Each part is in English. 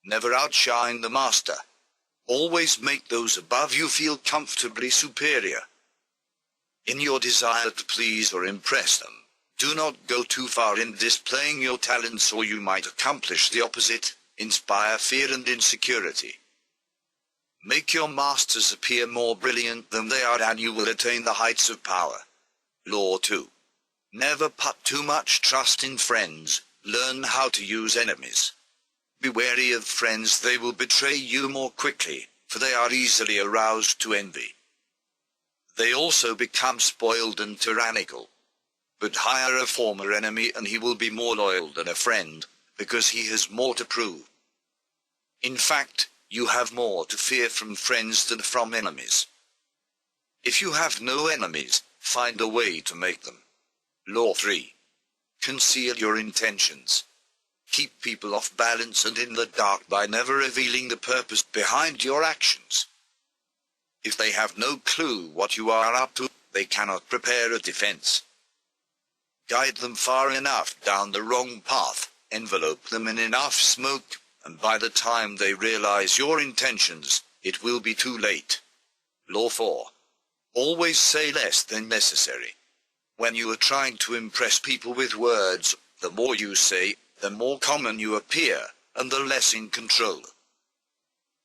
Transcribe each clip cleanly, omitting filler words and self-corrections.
Never outshine the master. Always make those above you feel comfortably superior. In your desire to please or impress them, do not go too far in displaying your talents, or you might accomplish the opposite, inspire fear and insecurity. Make your masters appear more brilliant than they are, and you will attain the heights of power. Law 2. Never put too much trust in friends. Learn how to use enemies. Be wary of friends, they will betray you more quickly, for they are easily aroused to envy. They also become spoiled and tyrannical. But hire a former enemy and he will be more loyal than a friend, because he has more to prove. In fact, you have more to fear from friends than from enemies. If you have no enemies, find a way to make them. Law 3. Conceal your intentions. Keep people off balance and in the dark by never revealing the purpose behind your actions. If they have no clue what you are up to, they cannot prepare a defense. Guide them far enough down the wrong path, envelope them in enough smoke, and by the time they realize your intentions, it will be too late. Law 4. Always say less than necessary. When you are trying to impress people with words, the more you say, the more common you appear, and the less in control.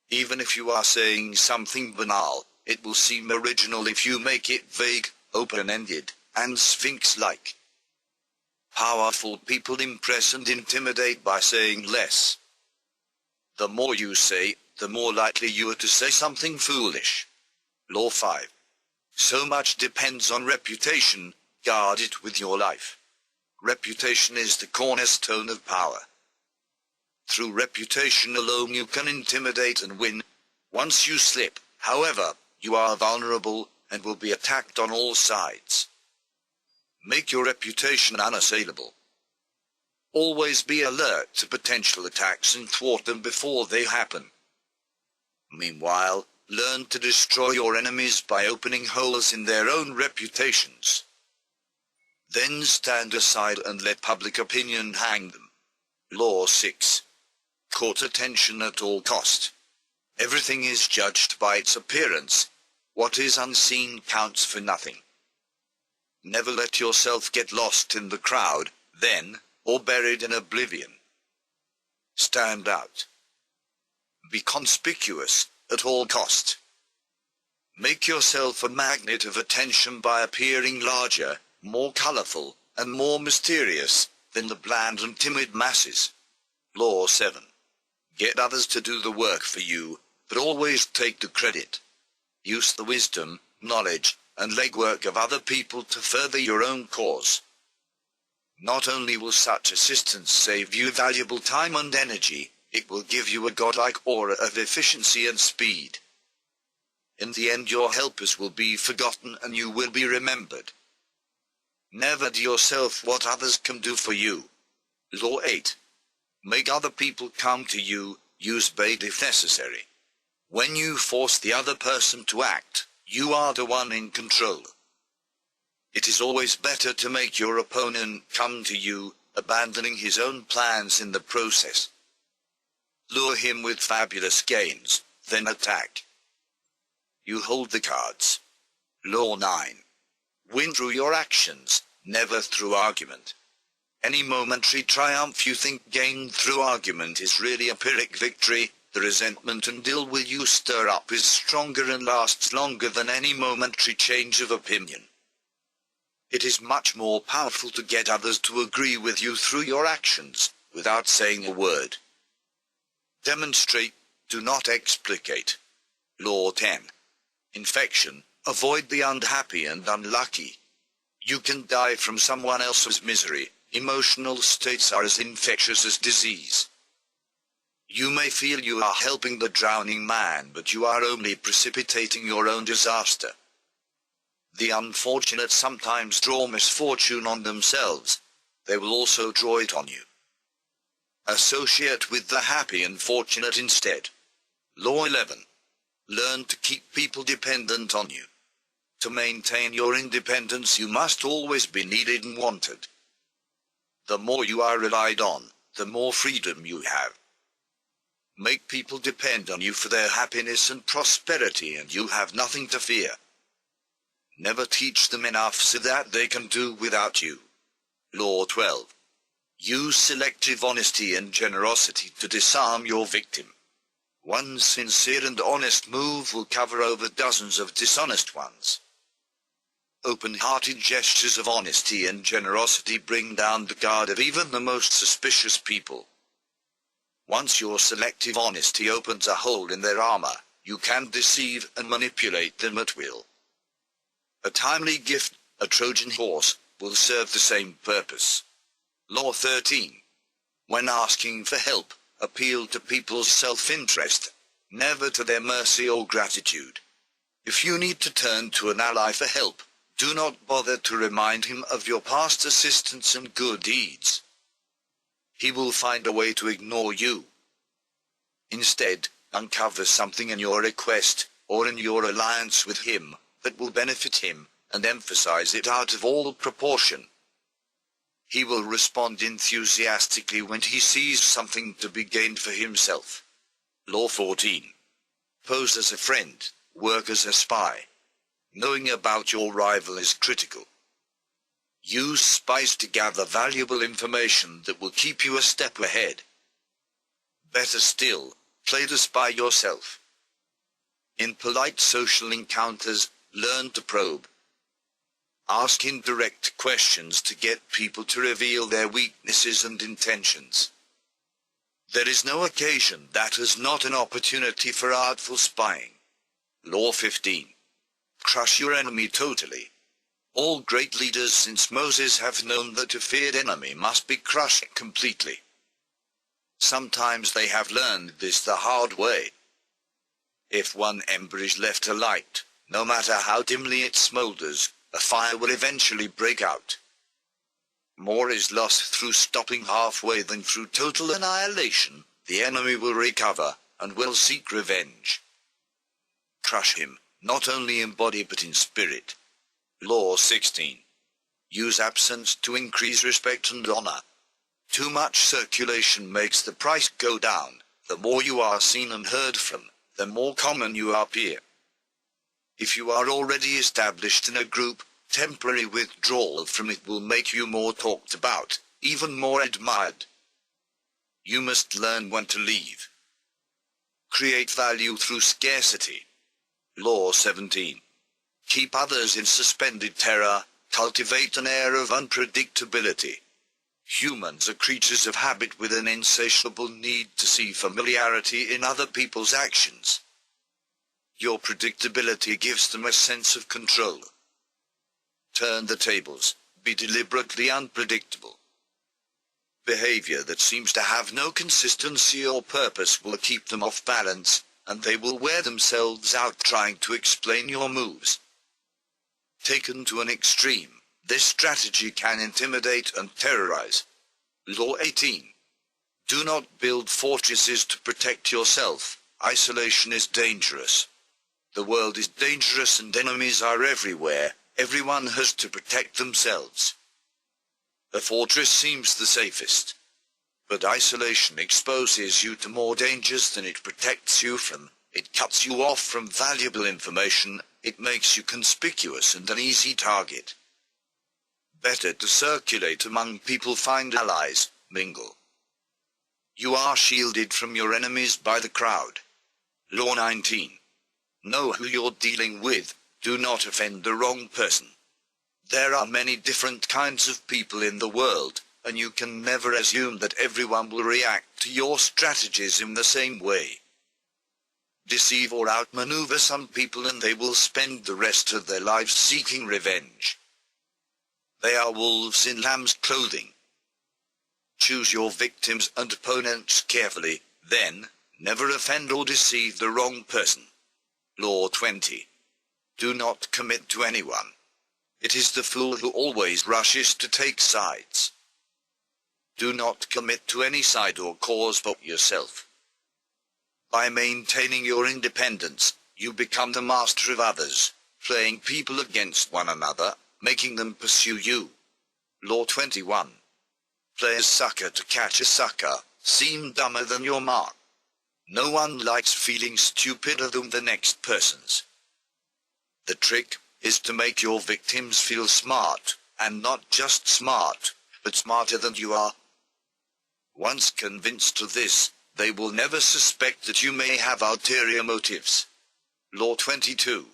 Even if you are saying something banal, it will seem original if you make it vague, open-ended, and sphinx-like. Powerful people impress and intimidate by saying less. The more you say, the more likely you are to say something foolish. Law 5. So much depends on reputation, guard it with your life. Reputation is the cornerstone of power. Through reputation alone you can intimidate and win. Once you slip, however, you are vulnerable, and will be attacked on all sides. Make your reputation unassailable. Always be alert to potential attacks and thwart them before they happen. Meanwhile, learn to destroy your enemies by opening holes in their own reputations. Then stand aside and let public opinion hang them. Law 6. Court attention at all cost. Everything is judged by its appearance. What is unseen counts for nothing. Never let yourself get lost in the crowd, then, or buried in oblivion. Stand out. Be conspicuous, at all cost. Make yourself a magnet of attention by appearing larger, more colorful, and more mysterious than the bland and timid masses. Law 7. Get others to do the work for you, but always take the credit. Use the wisdom, knowledge, and legwork of other people to further your own cause. Not only will such assistance save you valuable time and energy, it will give you a godlike aura of efficiency and speed. In the end, your helpers will be forgotten and you will be remembered. Never do yourself what others can do for you. Law 8. Make other people come to you, use bait if necessary. When you force the other person to act, you are the one in control. It is always better to make your opponent come to you, abandoning his own plans in the process. Lure him with fabulous gains, then attack. You hold the cards. Law 9. Win through your actions, never through argument. Any momentary triumph you think gained through argument is really a Pyrrhic victory. The resentment and ill will you stir up is stronger and lasts longer than any momentary change of opinion. It is much more powerful to get others to agree with you through your actions, without saying a word. Demonstrate, do not explicate. Law 10. Infection, avoid the unhappy and unlucky. You can die from someone else's misery. Emotional states are as infectious as disease. You may feel you are helping the drowning man, but you are only precipitating your own disaster. The unfortunate sometimes draw misfortune on themselves. They will also draw it on you. Associate with the happy and fortunate instead. Law 11. Learn to keep people dependent on you. To maintain your independence, you must always be needed and wanted. The more you are relied on, the more freedom you have. Make people depend on you for their happiness and prosperity, and you have nothing to fear. Never teach them enough so that they can do without you. Law 12. Use selective honesty and generosity to disarm your victim. One sincere and honest move will cover over dozens of dishonest ones. Open-hearted gestures of honesty and generosity bring down the guard of even the most suspicious people. Once your selective honesty opens a hole in their armor, you can deceive and manipulate them at will. A timely gift, a Trojan horse, will serve the same purpose. Law 13. When asking for help, appeal to people's self-interest, never to their mercy or gratitude. If you need to turn to an ally for help, do not bother to remind him of your past assistance and good deeds. He will find a way to ignore you. Instead, uncover something in your request, or in your alliance with him, that will benefit him, and emphasize it out of all proportion. He will respond enthusiastically when he sees something to be gained for himself. Law 14. Pose as a friend, work as a spy. Knowing about your rival is critical. Use spies to gather valuable information that will keep you a step ahead. Better still, play the spy yourself. In polite social encounters, learn to probe. Ask indirect questions to get people to reveal their weaknesses and intentions. There is no occasion that is not an opportunity for artful spying. Law 15. Crush your enemy totally. All great leaders since Moses have known that a feared enemy must be crushed completely. Sometimes they have learned this the hard way. If one ember is left alight, no matter how dimly it smolders, a fire will eventually break out. More is lost through stopping halfway than through total annihilation. The enemy will recover, and will seek revenge. Crush him, not only in body but in spirit. Law 16. Use absence to increase respect and honor. Too much circulation makes the price go down. The more you are seen and heard from, the more common you appear. If you are already established in a group, temporary withdrawal from it will make you more talked about, even more admired. You must learn when to leave. Create value through scarcity. Law 17. Keep others in suspended terror, cultivate an air of unpredictability. Humans are creatures of habit with an insatiable need to see familiarity in other people's actions. Your predictability gives them a sense of control. Turn the tables, be deliberately unpredictable. Behavior that seems to have no consistency or purpose will keep them off balance, and they will wear themselves out trying to explain your moves. Taken to an extreme, this strategy can intimidate and terrorize. Law 18. Do not build fortresses to protect yourself. Isolation is dangerous. The world is dangerous and enemies are everywhere. Everyone has to protect themselves. A fortress seems the safest. But isolation exposes you to more dangers than it protects you from. It cuts you off from valuable information. It makes you conspicuous and an easy target. Better to circulate among people, find allies, mingle. You are shielded from your enemies by the crowd. Law 19. Know who you're dealing with. Do not offend the wrong person. There are many different kinds of people in the world, and you can never assume that everyone will react to your strategies in the same way. Deceive or outmaneuver some people and they will spend the rest of their lives seeking revenge. They are wolves in lamb's clothing. Choose your victims and opponents carefully, then, never offend or deceive the wrong person. Law 20. Do not commit to anyone. It is the fool who always rushes to take sides. Do not commit to any side or cause but yourself. By maintaining your independence, you become the master of others, playing people against one another, making them pursue you. Law 21. Play a sucker to catch a sucker, seem dumber than your mark. No one likes feeling stupider than the next person's. The trick is to make your victims feel smart, and not just smart, but smarter than you are. Once convinced of this, they will never suspect that you may have ulterior motives. Law 22.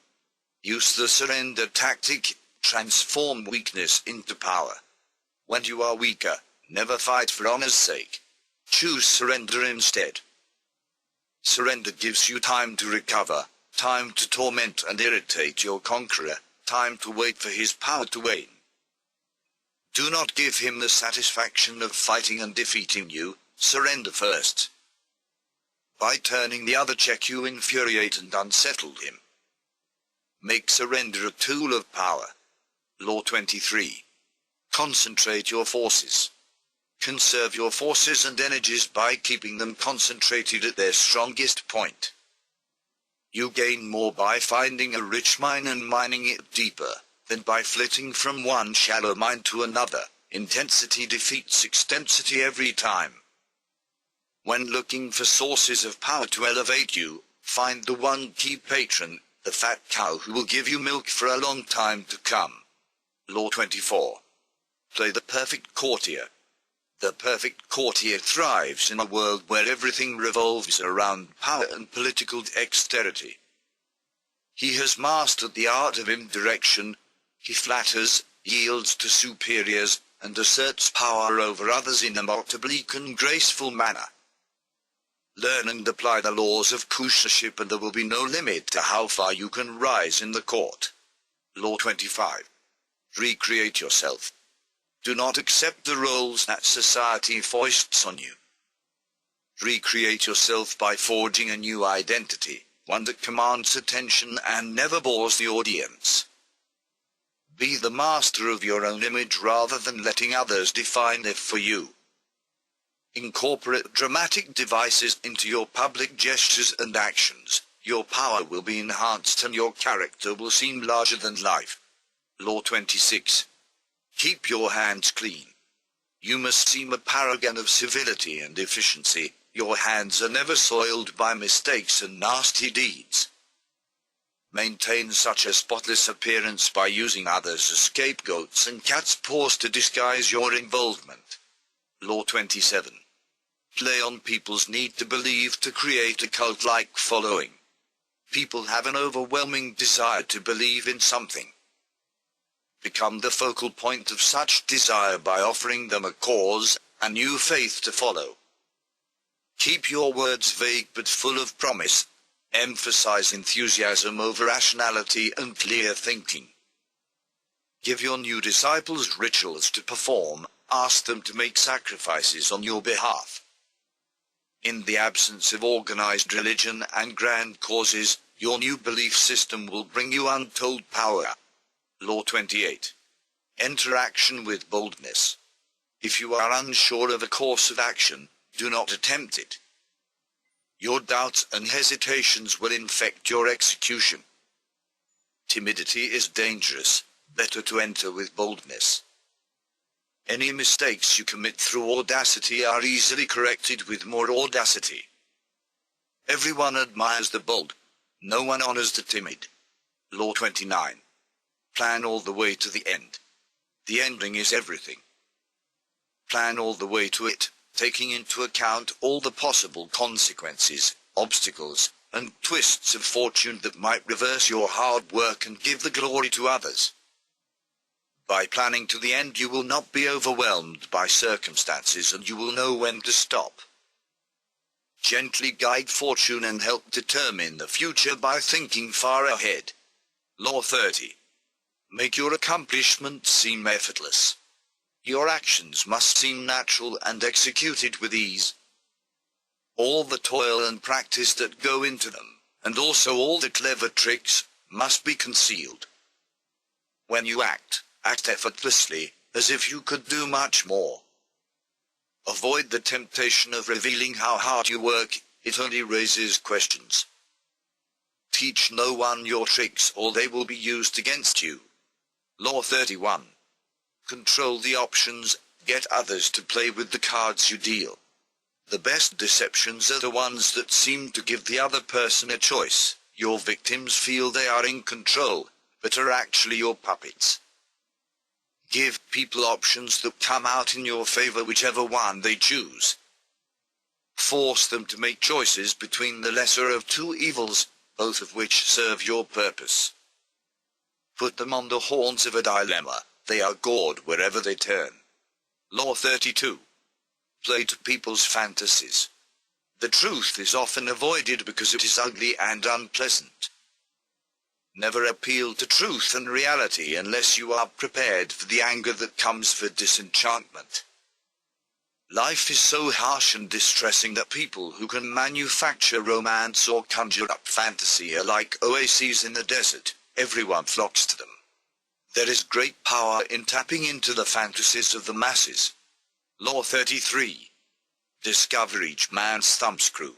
Use the surrender tactic. Transform weakness into power. When you are weaker, never fight for honor's sake. Choose surrender instead. Surrender gives you time to recover, time to torment and irritate your conqueror, time to wait for his power to wane. Do not give him the satisfaction of fighting and defeating you. Surrender first. By turning the other cheek you infuriate and unsettle him. Make surrender a tool of power. Law 23. Concentrate your forces. Conserve your forces and energies by keeping them concentrated at their strongest point. You gain more by finding a rich mine and mining it deeper, than by flitting from one shallow mine to another. Intensity defeats extensity every time. When looking for sources of power to elevate you, find the one key patron, the fat cow who will give you milk for a long time to come. Law 24. Play the perfect courtier. The perfect courtier thrives in a world where everything revolves around power and political dexterity. He has mastered the art of indirection. He flatters, yields to superiors, and asserts power over others in a most oblique and graceful manner. Learn and apply the laws of courtiership, and there will be no limit to how far you can rise in the court. Law 25. Recreate yourself. Do not accept the roles that society foists on you. Recreate yourself by forging a new identity, one that commands attention and never bores the audience. Be the master of your own image rather than letting others define it for you. Incorporate dramatic devices into your public gestures and actions. Your power will be enhanced and your character will seem larger than life. Law 26. Keep your hands clean. You must seem a paragon of civility and efficiency. Your hands are never soiled by mistakes and nasty deeds. Maintain such a spotless appearance by using others as scapegoats and cat's paws to disguise your involvement. Law 27. Play on people's need to believe to create a cult-like following. People have an overwhelming desire to believe in something. Become the focal point of such desire by offering them a cause, a new faith to follow. Keep your words vague but full of promise. Emphasize enthusiasm over rationality and clear thinking. Give your new disciples rituals to perform. Ask them to make sacrifices on your behalf. In the absence of organized religion and grand causes, your new belief system will bring you untold power. Law 28. Enter action with boldness. If you are unsure of a course of action, do not attempt it. Your doubts and hesitations will infect your execution. Timidity is dangerous. Better to enter with boldness. Any mistakes you commit through audacity are easily corrected with more audacity. Everyone admires the bold. No one honors the timid. Law 29. Plan all the way to the end. The ending is everything. Plan all the way to it, taking into account all the possible consequences, obstacles, and twists of fortune that might reverse your hard work and give the glory to others. By planning to the end, you will not be overwhelmed by circumstances and you will know when to stop. Gently guide fortune and help determine the future by thinking far ahead. Law 30. Make your accomplishments seem effortless. Your actions must seem natural and executed with ease. All the toil and practice that go into them, and also all the clever tricks, must be concealed. When you act effortlessly, as if you could do much more. Avoid the temptation of revealing how hard you work. It only raises questions. Teach no one your tricks or they will be used against you. Law 31. Control the options. Get others to play with the cards you deal. The best deceptions are the ones that seem to give the other person a choice. Your victims feel they are in control, but are actually your puppets. Give people options that come out in your favor, whichever one they choose. Force them to make choices between the lesser of two evils, both of which serve your purpose. Put them on the horns of a dilemma, they are gored wherever they turn. Law 32. Play to people's fantasies. The truth is often avoided because it is ugly and unpleasant. Never appeal to truth and reality unless you are prepared for the anger that comes for disenchantment. Life is so harsh and distressing that people who can manufacture romance or conjure up fantasy are like oases in the desert. Everyone flocks to them. There is great power in tapping into the fantasies of the masses. Law 33. Discover each man's thumbscrew.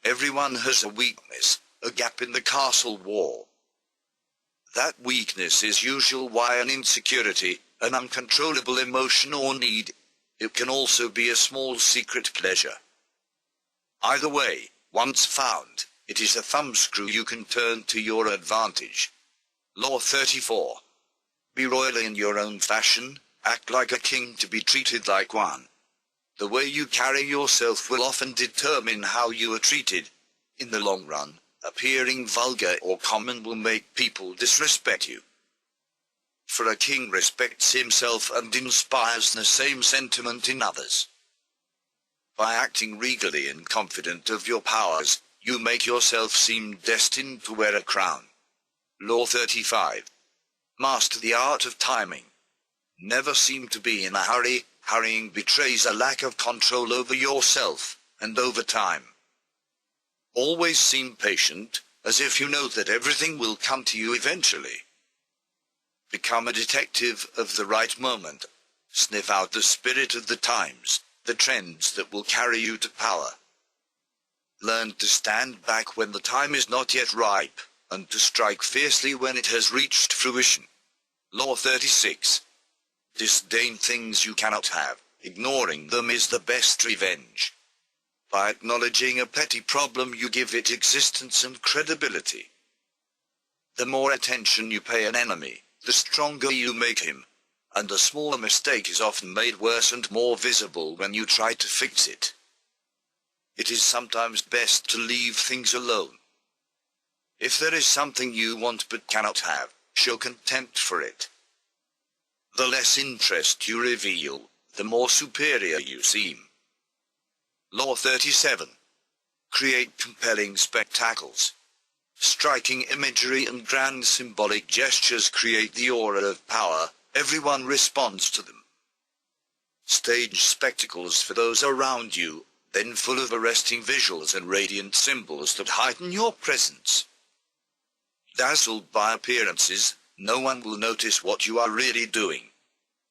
Everyone has a weakness, a gap in the castle wall. That weakness is usually an insecurity, an uncontrollable emotion or need. It can also be a small secret pleasure. Either way, once found, it is a thumbscrew you can turn to your advantage. Law 34. Be royal in your own fashion, act like a king to be treated like one. The way you carry yourself will often determine how you are treated. In the long run, appearing vulgar or common will make people disrespect you. For a king respects himself and inspires the same sentiment in others. By acting regally and confident of your powers, you make yourself seem destined to wear a crown. Law 35. Master the art of timing. Never seem to be in a hurry. Hurrying betrays a lack of control over yourself, and over time. Always seem patient, as if you know that everything will come to you eventually. Become a detective of the right moment. Sniff out the spirit of the times, the trends that will carry you to power. Learn to stand back when the time is not yet ripe, and to strike fiercely when it has reached fruition. Law 36. Disdain things you cannot have. Ignoring them is the best revenge. By acknowledging a petty problem, you give it existence and credibility. The more attention you pay an enemy, the stronger you make him, and a smaller mistake is often made worse and more visible when you try to fix it. It is sometimes best to leave things alone. If there is something you want but cannot have, show contempt for it. The less interest you reveal, the more superior you seem. Law 37. Create compelling spectacles. Striking imagery and grand symbolic gestures create the aura of power. Everyone responds to them. Stage spectacles for those around you, then full of arresting visuals and radiant symbols that heighten your presence. Dazzled by appearances, no one will notice what you are really doing.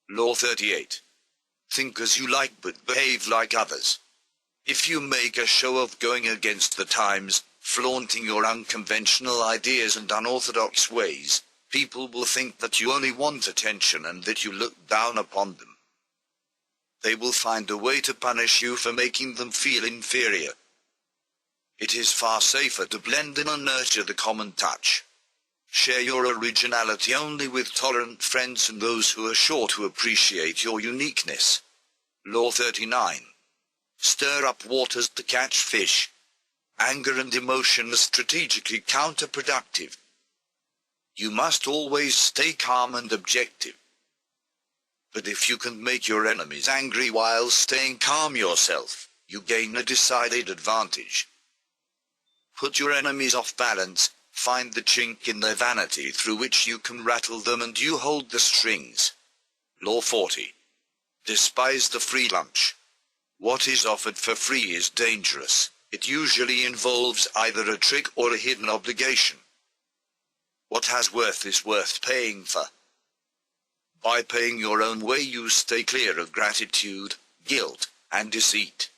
Law 38. Think as you like but behave like others. If you make a show of going against the times, flaunting your unconventional ideas and unorthodox ways, people will think that you only want attention and that you look down upon them. They will find a way to punish you for making them feel inferior. It is far safer to blend in and nurture the common touch. Share your originality only with tolerant friends and those who are sure to appreciate your uniqueness. Law 39. Stir up waters to catch fish. Anger and emotion are strategically counterproductive. You must always stay calm and objective. But if you can make your enemies angry while staying calm yourself, you gain a decided advantage. Put your enemies off balance. Find the chink in their vanity through which you can rattle them, and you hold the strings. Law 40. Despise the free lunch. What is offered for free is dangerous. It usually involves either a trick or a hidden obligation. What has worth is worth paying for. By paying your own way, you stay clear of gratitude, guilt, and deceit.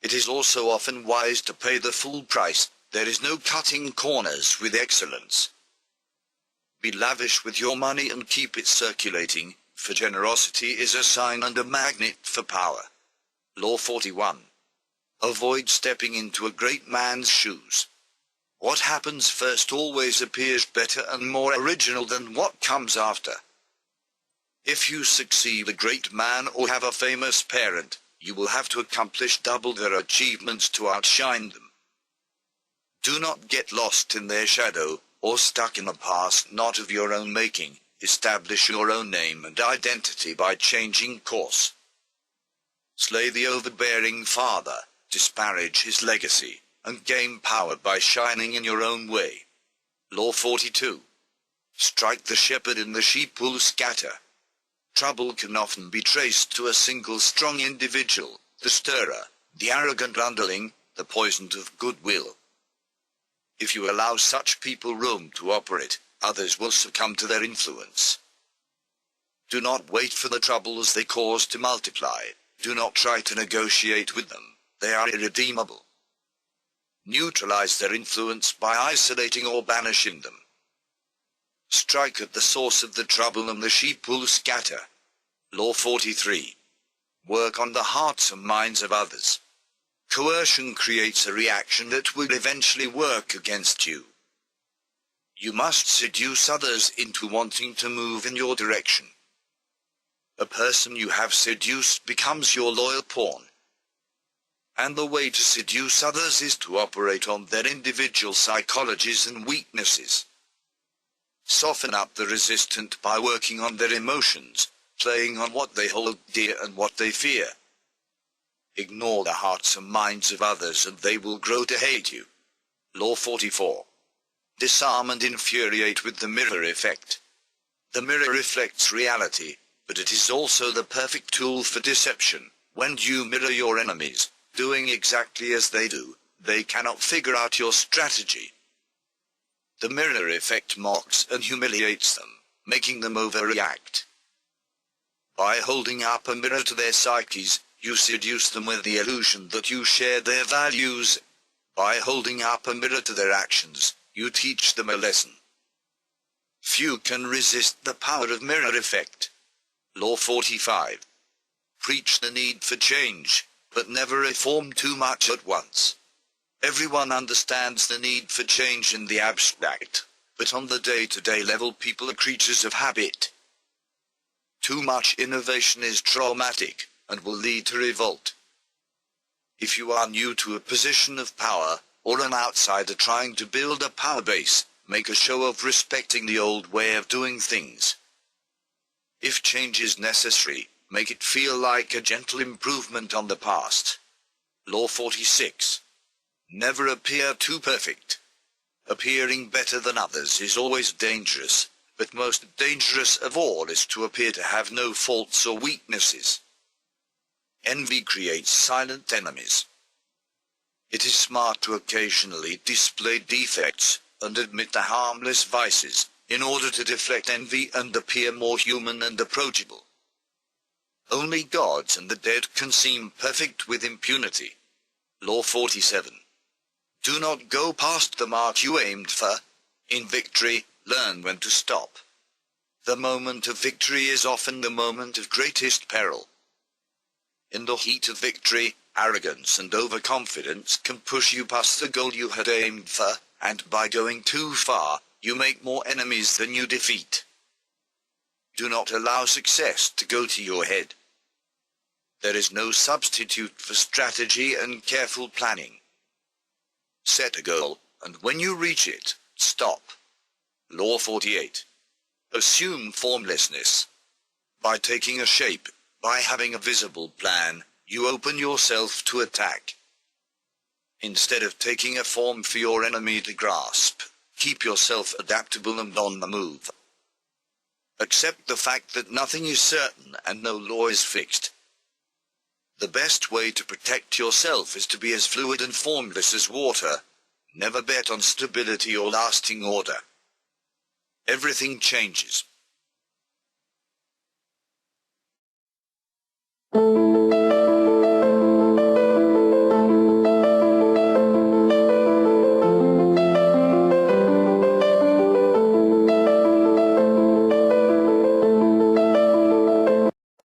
It is also often wise to pay the full price. There is no cutting corners with excellence. Be lavish with your money and keep it circulating, for generosity is a sign and a magnet for power. Law 41. Avoid stepping into a great man's shoes. What happens first always appears better and more original than what comes after. If you succeed a great man or have a famous parent, you will have to accomplish double their achievements to outshine them. Do not get lost in their shadow, or stuck in a past not of your own making. Establish your own name and identity by changing course. Slay the overbearing father, disparage his legacy, and gain power by shining in your own way. Law 42. Strike the shepherd and the sheep will scatter. Trouble can often be traced to a single strong individual, the stirrer, the arrogant underling, the poison of goodwill. If you allow such people room to operate, others will succumb to their influence. Do not wait for the troubles they cause to multiply. Do not try to negotiate with them. They are irredeemable. Neutralize their influence by isolating or banishing them. Strike at the source of the trouble and the sheep will scatter. Law 43. Work on the hearts and minds of others. Coercion creates a reaction that will eventually work against you. You must seduce others into wanting to move in your direction. A person you have seduced becomes your loyal pawn. And the way to seduce others is to operate on their individual psychologies and weaknesses. Soften up the resistant by working on their emotions, playing on what they hold dear and what they fear. Ignore the hearts and minds of others and they will grow to hate you. Law 44. Disarm and infuriate with the mirror effect. The mirror reflects reality, but it is also the perfect tool for deception. When you mirror your enemies, doing exactly as they do, they cannot figure out your strategy. The mirror effect mocks and humiliates them, making them overreact. By holding up a mirror to their psyches, you seduce them with the illusion that you share their values. By holding up a mirror to their actions, you teach them a lesson. Few can resist the power of mirror effect. Law 45. Preach the need for change, but never reform too much at once. Everyone understands the need for change in the abstract, but on the day-to-day level people are creatures of habit. Too much innovation is traumatic, and will lead to revolt. If you are new to a position of power, or an outsider trying to build a power base, make a show of respecting the old way of doing things. If change is necessary, make it feel like a gentle improvement on the past. Law 46. Never appear too perfect. Appearing better than others is always dangerous, but most dangerous of all is to appear to have no faults or weaknesses. Envy creates silent enemies. It is smart to occasionally display defects, and admit the harmless vices, in order to deflect envy and appear more human and approachable. Only gods and the dead can seem perfect with impunity. Law 47. Do not go past the mark you aimed for. In victory, learn when to stop. The moment of victory is often the moment of greatest peril. In the heat of victory, arrogance and overconfidence can push you past the goal you had aimed for, and by going too far, you make more enemies than you defeat. Do not allow success to go to your head. There is no substitute for strategy and careful planning. Set a goal, and when you reach it, stop. Law 48. Assume formlessness. By taking a shape, by having a visible plan, you open yourself to attack. Instead of taking a form for your enemy to grasp, keep yourself adaptable and on the move. Accept the fact that nothing is certain and no law is fixed. The best way to protect yourself is to be as fluid and formless as water. Never bet on stability or lasting order. Everything changes.